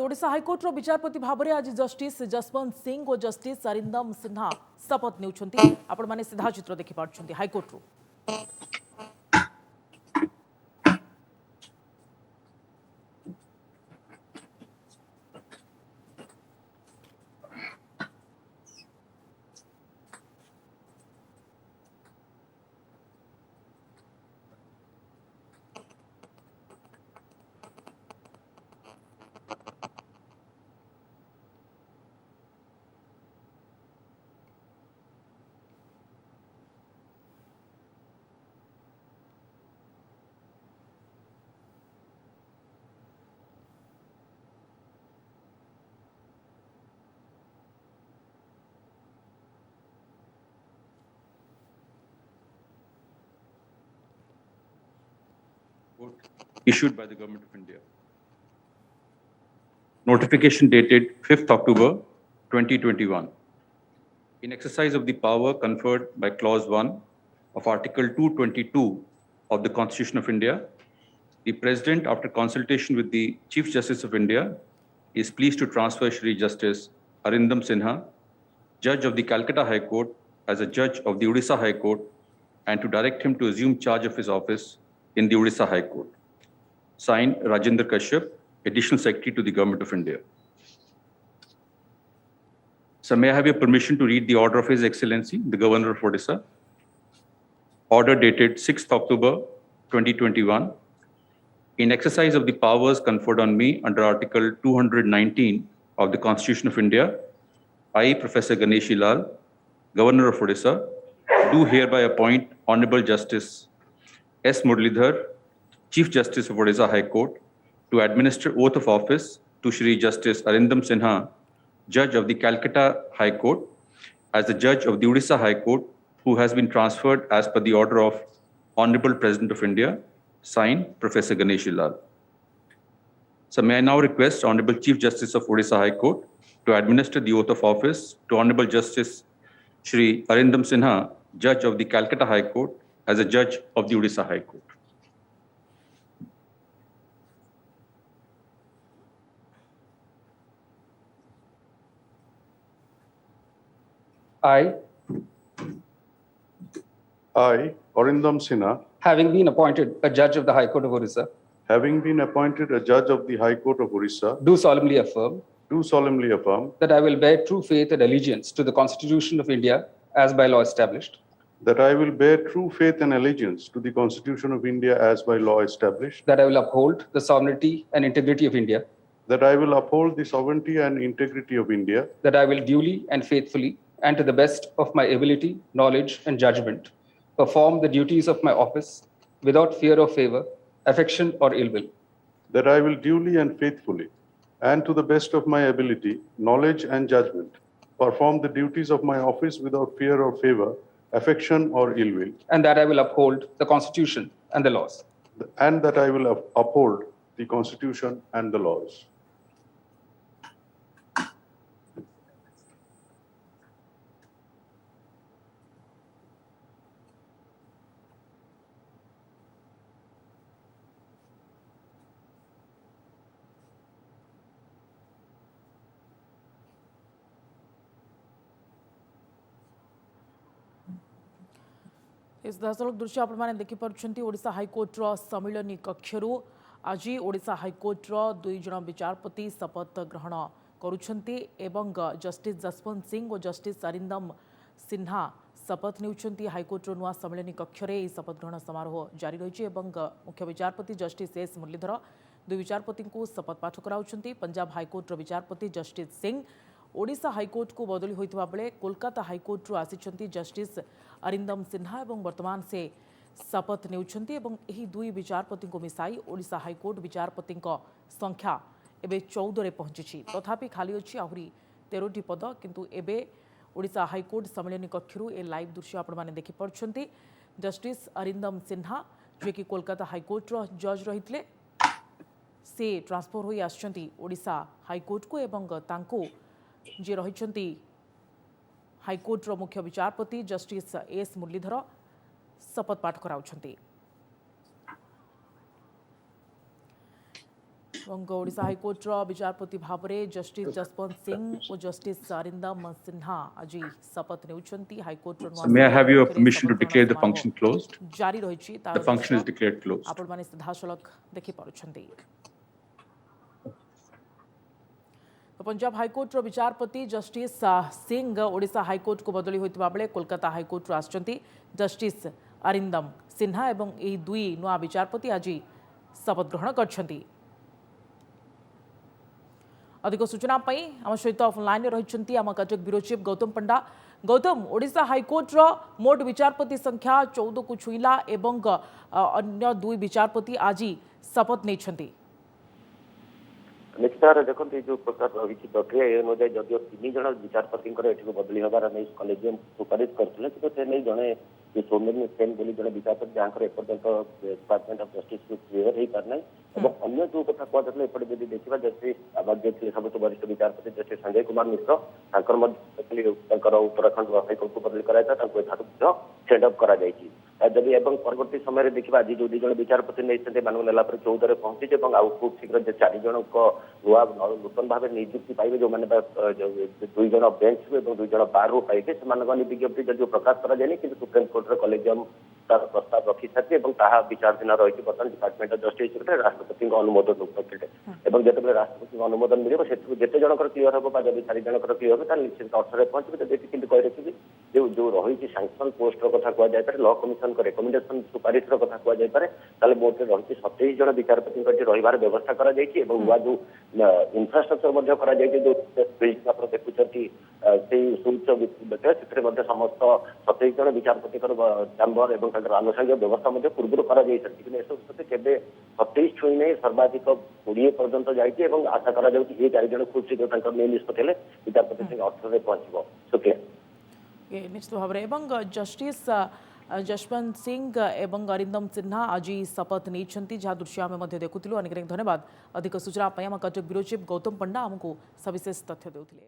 ओडिशा हाइकोर्टर विचारपति भाव में आज जस्टिस जसवंत सिंह और जस्टिस अरिंदम सिन्हा शपथ नेउछंती। आपण माने सीधा चित्र देखि पारछंती हाइकोर्टर। Issued by the Government of India. Notification dated 5th October 2021. In exercise of the power conferred by Clause 1 of Article 222 of the Constitution of India, the President, after consultation with the Chief Justice of India, is pleased to transfer Shri Justice Arindam Sinha, Judge of the Calcutta High Court, as a Judge of the Odisha High Court, and to direct him to assume charge of his office in the Odisha High Court. Signed, Rajendra Kashyap, Additional Secretary to the Government of India. So may I have your permission to read the order of His Excellency, the Governor of Odisha. Order dated 6th October 2021. In exercise of the powers conferred on me under Article 219 of the Constitution of India, I, Professor Ganeshi Lal, Governor of Odisha, do hereby appoint Honorable Justice S. Muralidhar, Chief Justice of Odisha High Court, to administer oath of office to Shri Justice Arindam Sinha, Judge of the Calcutta High Court, as the Judge of the Odisha High Court, who has been transferred as per the order of Honorable President of India. Signed, Professor Ganeshi Lal. So may I now request Honorable Chief Justice of Odisha High Court to administer the oath of office to Honorable Justice Shri Arindam Sinha, Judge of the Calcutta High Court, as a Judge of the Odisha High Court. I, Arindam Sinha, having been appointed a judge of the High Court of Orissa, having been appointed a judge of the High Court of Orissa, do solemnly affirm do solemnly affirm that I will bear true faith and allegiance to the Constitution of India as by law established, that I will bear true faith and allegiance to the Constitution of India as by law established, that I will uphold the sovereignty and integrity of India, that I will uphold the sovereignty and integrity of India, that I will duly and faithfully and to the best of my ability, knowledge, and judgment perform the duties of my office without fear or favor, affection, or ill will, that I will duly and faithfully and to the best of my ability, knowledge, and judgment perform the duties of my office without fear or favor, affection, or ill will, and that I will uphold the Constitution and the laws. and that I will uphold the Constitution and the laws. इस दशरथ दृश्य आपने देखिपुंट ओडिशा हाइकोर्टर सम्मिलनी कक्षर आज ओडिशा हाइकोर्टर दुई जन विचारपति शपथ ग्रहण करुछंती एवं justice Jaswant Singh और जस्टिस अरिंदम सिन्हा शपथ नेउछंती। हाइकोर्टर नुआ सम्मिलनी कक्षर शपथ ग्रहण समारोह जारी रही मुख्य विचारपति जस्टिस एस मुरलीधर दुई विचारपति को शपथ पाठ कराउछंती। पंजाब हाइकोर्टर विचारपति जस्टिस सिंह ओडिशा हाइकोर्ट को बदली होता बेले कोलकाता हाइकोर्ट आसी जस्टिस अरिंदम सिन्हा एवं वर्तमान से शपथ नेउछंती एवं एही दुई विचारपति को मिसाई ओडिशा हाइकोर्ट विचारपति संख्या एबे 14 रे पहुंची। तथापि खाली अच्छी आहरी 13टी पद किंतु एबे ओडिशा हाइकोर्ट सम्मिलनी कक्षर ए लाइव दृश्य आपने देखिपुंट। जस्टिस अरिंदम सिन्हा जे कि कोलकाता हाइकोर्टर जज रही से ट्रांसफर हो आछंती ओडिशा हाइकोर्ट को एवं तांको जे रही हाइकोर्टर मुख्य विचारपति जस्टिस एस मुरलीधर शपथ पाठ कराउछंती। ओडिशा हाइकोर्टर विचारपति भाव में जस्टिस जसवंत सिंह और जस्टिस अरिंदम सिन्हा आज शपथ ने हाइकोर्टर So may I have your permission to declare the function closed? जारी रही The function is declared closed. आपण माने सीधासलख देखि पारुछंती। तो पंजाब हाइकोर्टर विचारपति जस्टिस सिंह ओडिशा हाइकोर्ट को बदली होइतबा बेले कोलकाता हाइकोर्ट आछंती जस्टिस अरिंदम सिन्हा एवं एही दुई नुआ विचारपति आज शपथ ग्रहण करछंती। अधिक सूचना आम सहित ऑनलाइन रही आम कटक ब्यूरो चीफ गौतम पंडा। गौतम, ओडिशा हाइकोर्टर मोट विचारपति संख्या 14 को छुईला एवं अन्य दुई विचारपति आज शपथ नहीं। निश्चित भाव देखो जो प्रकार रही प्रक्रिया ए अनुजाई जदिव 3 जन विचारपति बदली हबार नहीं कलेजियम सुपारिश करते कि से जड़े जो सौम्य सेन बोली जड़े विचारपति जहाँ एपर्यंत डिपार्टमेंट ऑफ जस्टिस को क्लीयर हो पारना और अन्य जो कथा कहते एपटे जब देखा जस्टिस आबाद सब वरिष्ठ विचारपति जस्टिस संजय कुमार मिश्र उत्तराखंड हाइकोर्ट को बदली कराया सेंड अप करा जदि एवं परवर्ती समय देखा आज जो 2 जन विचारपति नहीं नेला 14 पहुंची खूब शीघ्र 4 जन नुआ नूतन भाव नियुक्ति पाइबे जो मैंने 2 जन बेंच और 2 जन बार पाइबे से विज्ञप्ति जदि प्रकाश कराए कि सुप्रीम कोर्टर कलेजियम तार प्रस्ताव रखी सारी विचाराधीन रही बर्तमान डिपार्टमेंट ऑफ जस्टिस राष्ट्रपति अनुमोदन उपस्थित जो राष्ट्रपति अनुमोदन मिले जिते जनकर क्लीयर हम जब 4 जनकर क्लीयर हो निश्चित अर्थर पहुंचे जब कि कही रखी जो रही सांसन पोस्ट कथा कहुए लॉ कमिशन रेकमेंडेशन सुपारिश कथा कहुए मोट रही 27 जन विचारपति रही व्यवस्था कर नुआ जो इंफ्रास्ट्रक्चर जो देखुं से समस्त 27 जन विचारपति चैम्बर और आनुषंगिक व्यवस्था पूर्व कर 27 छुई नहीं सर्वाधिक 20 पर्यंत जाइए आशा करा 4 जन खूब शीघ्र निष्पत्ति विचारपति अर्थर पहुंचो शुक्रिया। निश्चित भाव में जस्टिस जसवंत सिंह एवं अरिंदम सिन्हा आज शपथ नहीं जहाँ दृश्य आम देखुलू। अनेक धन्यवाद। अधिक सूचना आम कटक ब्यूरो चीफ गौतम पंडा आमको सविशेष तथ्य देउथिले।